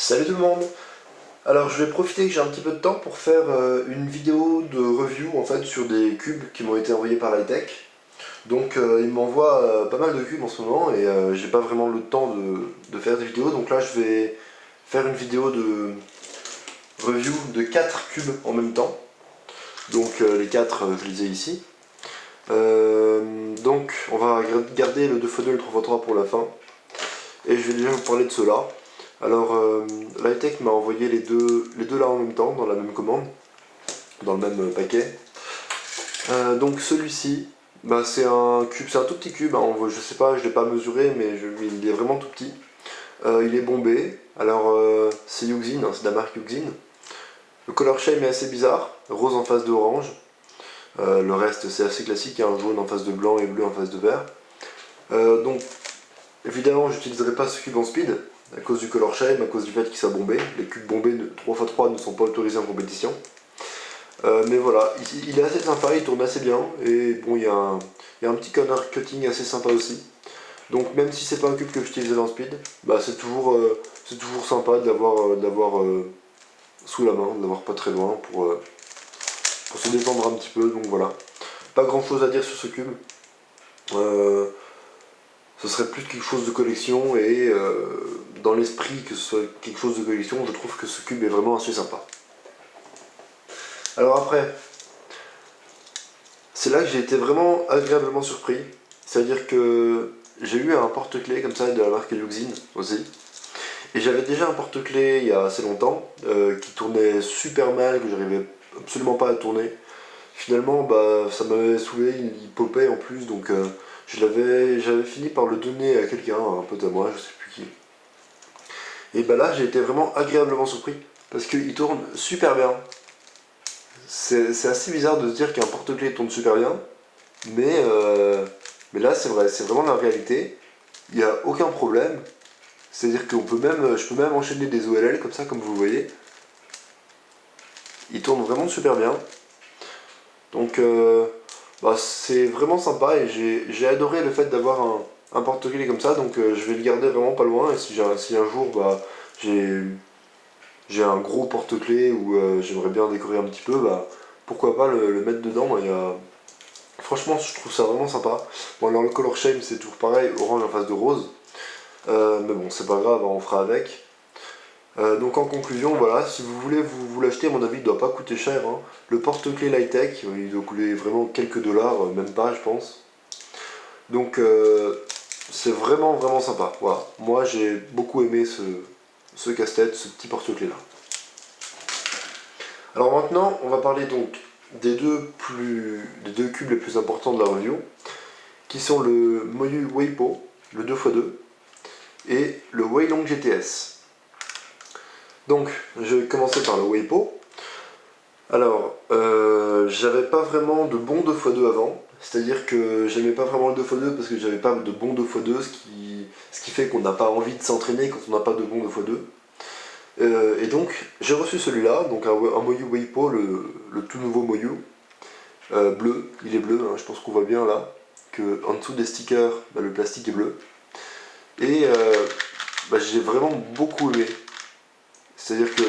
Salut tout le monde. Alors je vais profiter que j'ai un petit peu de temps pour faire une vidéo de review en fait sur des cubes qui m'ont été envoyés par Lightech. Donc ils m'envoient pas mal de cubes en ce moment et j'ai pas vraiment le temps de faire des vidéos. Donc là je vais faire une vidéo de review de 4 cubes en même temps. Donc les 4 je les ai ici. Donc on va garder le 2x2 et le 3x3 pour la fin. Et je vais déjà vous parler de ceux-là. Alors, Lightech m'a envoyé les deux là en même temps, dans la même commande, dans le même paquet. Donc celui-ci, bah, c'est un cube, c'est un tout petit cube, hein, je sais pas, je l'ai pas mesuré, mais il est vraiment tout petit. Il est bombé, alors c'est Yuxin, hein, c'est de la marque Yuxin. Le color scheme est assez bizarre, rose en face de orange. Le reste c'est assez classique, hein, jaune en face de blanc et bleu en face de vert. Donc évidemment j'utiliserai pas ce cube en speed, à cause du color scheme, à cause du fait qu'il soit bombé. Les cubes bombés de 3x3 ne sont pas autorisés en compétition. Mais voilà, il est assez sympa, il tourne assez bien, et bon, il y a un petit corner cutting assez sympa aussi. Donc même si c'est pas un cube que j'utilisais dans Speed, bah, c'est toujours sympa de l'avoir sous la main, de l'avoir pas très loin pour se détendre un petit peu, donc voilà. Pas grand chose à dire sur ce cube. Ce serait plus quelque chose de collection, et dans l'esprit que ce soit quelque chose de collection, je trouve que ce cube est vraiment assez sympa. Alors après, c'est là que j'ai été vraiment agréablement surpris. C'est-à-dire que j'ai eu un porte-clés comme ça de la marque Luxin aussi. Et j'avais déjà un porte-clés il y a assez longtemps qui tournait super mal, que j'arrivais absolument pas à tourner. Finalement, bah, ça m'avait saoulé, il popait en plus, donc j'avais fini par le donner à quelqu'un, un pote à moi, je sais plus qui. Et bah là, j'ai été vraiment agréablement surpris parce qu'il tourne super bien. C'est assez bizarre de se dire qu'un porte-clés tourne super bien, mais là c'est vrai, c'est vraiment la réalité. Il n'y a aucun problème. C'est-à-dire que je peux même enchaîner des OLL comme ça, comme vous le voyez. Il tourne vraiment super bien. Donc bah, c'est vraiment sympa et j'ai adoré le fait d'avoir un porte-clés comme ça. Donc je vais le garder vraiment pas loin. Et si un jour bah, j'ai un gros porte-clés où j'aimerais bien décorer un petit peu, bah, pourquoi pas le mettre dedans. Franchement, je trouve ça vraiment sympa. Bon, alors le color shame, c'est toujours pareil, orange en face de rose. Mais bon, c'est pas grave, on fera avec. Donc en conclusion, voilà, si vous voulez vous l'acheter, à mon avis, il doit pas coûter cher, hein. Le porte-clés Lightech, il doit coûter vraiment quelques dollars, même pas, je pense. Donc c'est vraiment sympa. Voilà. Moi, j'ai beaucoup aimé ce casse-tête, ce petit porte-clés là. Alors maintenant, on va parler donc des deux cubes les plus importants de la review, qui sont le Moyu Weipo, le 2x2, et le Weilong GTS. Donc, je vais commencer par le Weipo. Alors, j'avais pas vraiment de bon 2x2 avant, c'est-à-dire que j'aimais pas vraiment le 2x2 parce que j'avais pas de bon 2x2, ce qui fait qu'on n'a pas envie de s'entraîner quand on n'a pas de bon 2x2. Et donc, j'ai reçu celui-là, donc un Moyu Weipo, le tout nouveau Moyu, bleu, il est bleu, hein, je pense qu'on voit bien là, que en dessous des stickers, bah, le plastique est bleu. Et bah, j'ai vraiment beaucoup aimé. C'est-à-dire que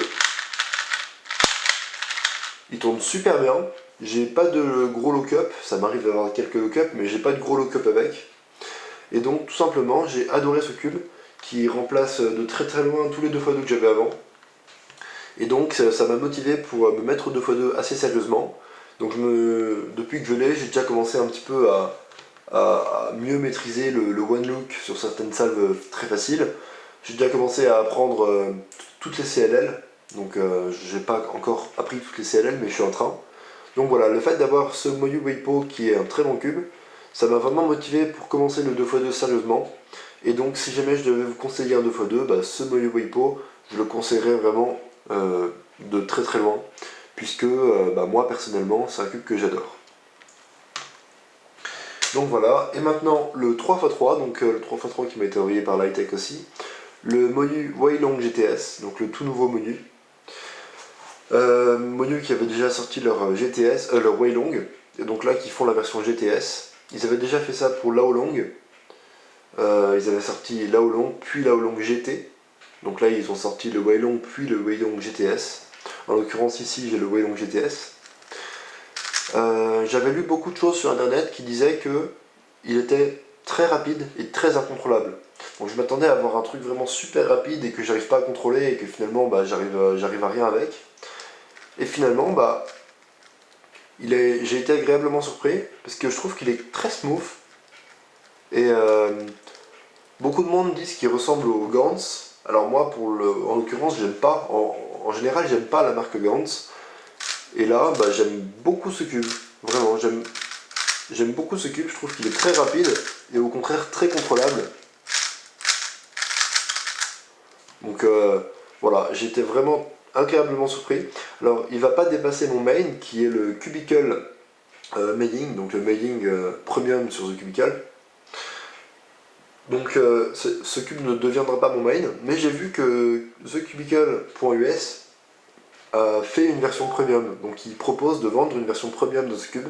il tourne super bien. J'ai pas de gros lock-up, ça m'arrive d'avoir quelques lock-up, mais j'ai pas de gros lock-up avec. Et donc tout simplement, j'ai adoré ce cube qui remplace de très très loin tous les 2x2 que j'avais avant. Et donc ça m'a motivé pour me mettre au 2x2 assez sérieusement. Donc depuis que je l'ai, j'ai déjà commencé un petit peu à mieux maîtriser le one look sur certaines salves très faciles. J'ai déjà commencé à apprendre toutes les CLL, donc j'ai pas encore appris toutes les CLL, mais je suis en train. Donc voilà, le fait d'avoir ce Moyu Weipo qui est un très bon cube, ça m'a vraiment motivé pour commencer le 2x2 sérieusement. Et donc si jamais je devais vous conseiller un 2x2, bah, ce Moyu Weipo, je le conseillerais vraiment de très très loin, puisque bah, moi personnellement, c'est un cube que j'adore. Donc voilà, et maintenant le 3x3, donc le 3x3 qui m'a été envoyé par Lightech aussi, le Moyu Weilong GTS, donc le tout nouveau Moyu. Moyu qui avait déjà sorti leur GTS, leur Weilong, et donc là qui font la version GTS. Ils avaient déjà fait ça pour Laolong. Ils avaient sorti Laolong, puis Laolong GT. Donc là ils ont sorti le Weilong puis le Weilong GTS. En l'occurrence ici j'ai le Weilong GTS. J'avais lu beaucoup de choses sur internet qui disaient que il était très rapide et très incontrôlable. Donc je m'attendais à avoir un truc vraiment super rapide et que j'arrive pas à contrôler et que finalement j'arrive à rien avec. Et finalement j'ai été agréablement surpris parce que je trouve qu'il est très smooth et beaucoup de monde disent qu'il ressemble au Gantz. Alors moi en l'occurrence j'aime pas, en général j'aime pas la marque Gantz. Et là j'aime beaucoup ce cube, vraiment j'aime beaucoup ce cube, je trouve qu'il est très rapide et au contraire très contrôlable. Donc voilà, j'étais vraiment agréablement surpris. Alors il va pas dépasser mon main qui est le Cubicle Mailing, donc le mailing premium sur The Cubicle. Donc ce cube ne deviendra pas mon main, mais j'ai vu que TheCubicle.us a fait une version premium, donc il propose de vendre une version premium de ce cube.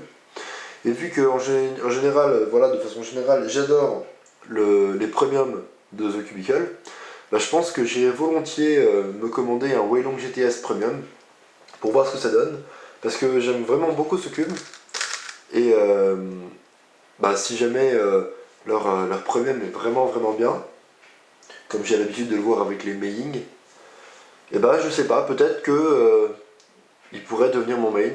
Et vu que en général, voilà, de façon générale, j'adore les premiums de The Cubicle, je pense que j'irai volontiers me commander un Weilong GTS Premium pour voir ce que ça donne, parce que j'aime vraiment beaucoup ce cube. Et si jamais leur premium est vraiment bien, comme j'ai l'habitude de le voir avec les Meiling, et je sais pas, peut-être que il pourrait devenir mon main.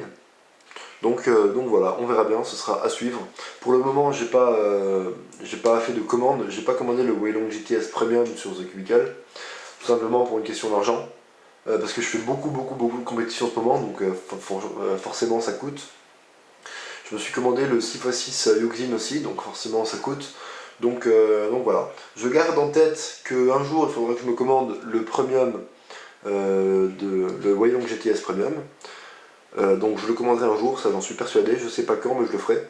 Donc voilà, on verra bien, ce sera à suivre. Pour le moment, j'ai pas fait de commande, j'ai pas commandé le Weilong GTS Premium sur The Cubicle, tout simplement pour une question d'argent, parce que je fais beaucoup de compétitions en ce moment, donc forcément ça coûte. Je me suis commandé le 6x6 Yoxin aussi, donc forcément ça coûte. Donc voilà. Je garde en tête qu'un jour il faudra que je me commande le Premium, le Weilong GTS Premium. Donc je le commanderai un jour, ça j'en suis persuadé, je sais pas quand mais je le ferai.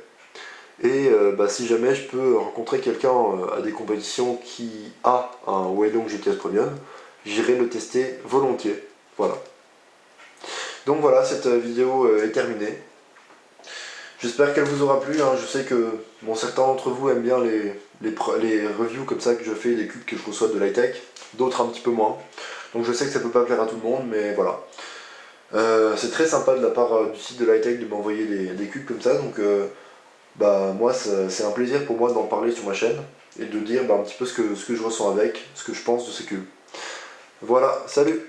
Et si jamais je peux rencontrer quelqu'un à des compétitions qui a un Weilong GTS Premium, j'irai le tester volontiers. Voilà. Donc voilà, cette vidéo est terminée. J'espère qu'elle vous aura plu, hein. Je sais que certains d'entre vous aiment bien les reviews comme ça que je fais, des cubes que je reçois de Lightech, d'autres un petit peu moins. Donc je sais que ça peut pas plaire à tout le monde, mais voilà. C'est très sympa de la part du site de Lightech de m'envoyer des cubes comme ça, donc moi c'est un plaisir pour moi d'en parler sur ma chaîne et de dire un petit peu ce que je ressens avec, ce que je pense de ces cubes. Voilà, salut!